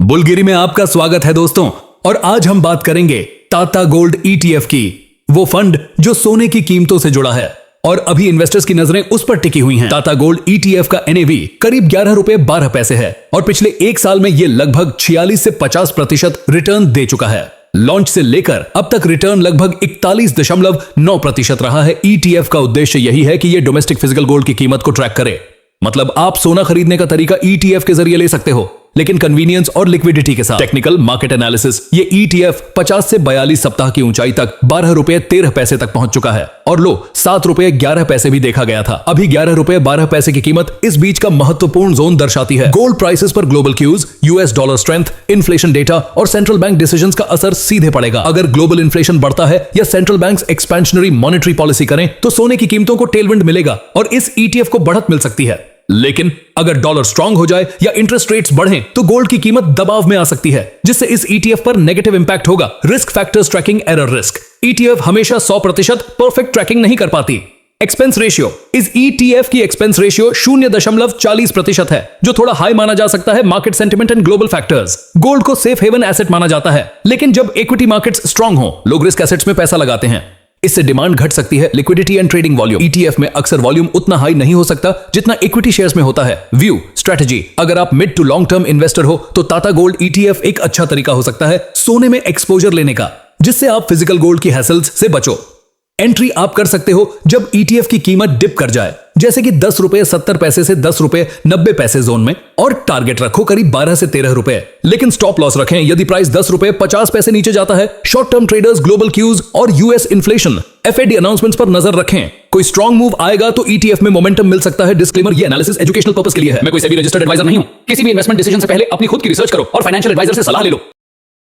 बुलगिरी में आपका स्वागत है दोस्तों। और आज हम बात करेंगे टाटा गोल्ड ईटीएफ की, वो फंड जो सोने की कीमतों से जुड़ा है और अभी इन्वेस्टर्स की नजरें उस पर टिकी हुई हैं। टाटा गोल्ड ईटीएफ का एनएवी करीब 11 रुपए 12 पैसे है और पिछले एक साल में ये लगभग 46 से 50% रिटर्न दे चुका है। लॉन्च से लेकर अब तक रिटर्न लगभग 41.9% रहा है। ईटीएफ का उद्देश्य यही है कि ये डोमेस्टिक फिजिकल गोल्ड की कीमत को ट्रैक करे। मतलब आप सोना खरीदने का तरीका ईटीएफ के जरिए ले सकते हो, लेकिन कन्वीनियंस और लिक्विडिटी के साथ। टेक्निकल मार्केट एनालिसिस, ये ईटीएफ 50 से 42 सप्ताह की ऊंचाई तक 12 रुपए 13 पैसे तक पहुंच चुका है और लो 7 रुपए 11 पैसे भी देखा गया था। अभी 11 रुपए 12 पैसे की कीमत इस बीच का महत्वपूर्ण जोन दर्शाती है। गोल्ड प्राइसेस पर global cues, US dollar strength, inflation data और सेंट्रल बैंक डिसीजंस का असर सीधे पड़ेगा। अगर ग्लोबल इन्फ्लेशन बढ़ता है या central banks expansionary monetary policy करें तो सोने की कीमतों को टेलविंड मिलेगा और इस ईटीएफ को बढ़त मिल सकती है। लेकिन अगर डॉलर स्ट्रांग हो जाए या इंटरेस्ट रेट्स बढ़ें तो गोल्ड की कीमत दबाव में आ सकती है, जिससे इस ईटीएफ पर नेगेटिव इंपैक्ट होगा। Risk factors tracking error risk, ETF हमेशा 100% परफेक्ट ट्रैकिंग नहीं कर पाती। एक्सपेंस रेशियो, इस ईटीएफ की एक्सपेंस रेशियो 0.40% है, जो थोड़ा हाई माना जा सकता है market sentiment and global factors. Gold को सेफ हेवन एसेट माना जाता है, लेकिन जब इक्विटी मार्केट्स स्ट्रांग हो, लोग रिस्क एसेट्स में पैसा लगाते हैं। इससे डिमांड घट सकती है। Liquidity and trading volume, ETF में अक्सर वॉल्यूम उतना हाई नहीं हो सकता जितना इक्विटी शेयर्स में होता है। व्यू स्ट्रेटजी, अगर आप mid to long term investor हो तो टाटा गोल्ड ईटीएफ एक अच्छा तरीका हो सकता है सोने में एक्सपोजर लेने का, जिससे आप फिजिकल गोल्ड की हैसल्स से बचो। एंट्री आप कर सकते हो जब ईटीएफ की कीमत डिप कर जाए, जैसे कि 10 रुपए 70 पैसे से 10 रुपए 90 पैसे जोन में, और टारगेट रखो करीब 12 से 13 रुपए। लेकिन स्टॉप लॉस रखें यदि प्राइस 10 रुपए 50 पैसे नीचे जाता है। Short term traders global cues और यूएस इन्फ्लेशन एफएडी अनाउंसमेंट्स पर नजर रखें। कोई स्ट्रॉन्ग मूव आएगा तो ईटीएफ में मोमेंटम मिल सकता है। डिस्क्लेमर, ये एनालिसिस एजुकेशनल पर्पस के लिए है। मैं कोई सेबी रजिस्टर्ड एडवाइजर नहीं हूं। किसी भी इन्वेस्टमेंट डिसीजन से पहले अपनी खुद की रिसर्च करो और फाइनेंशियल एडवाइजर से सलाह ले लो।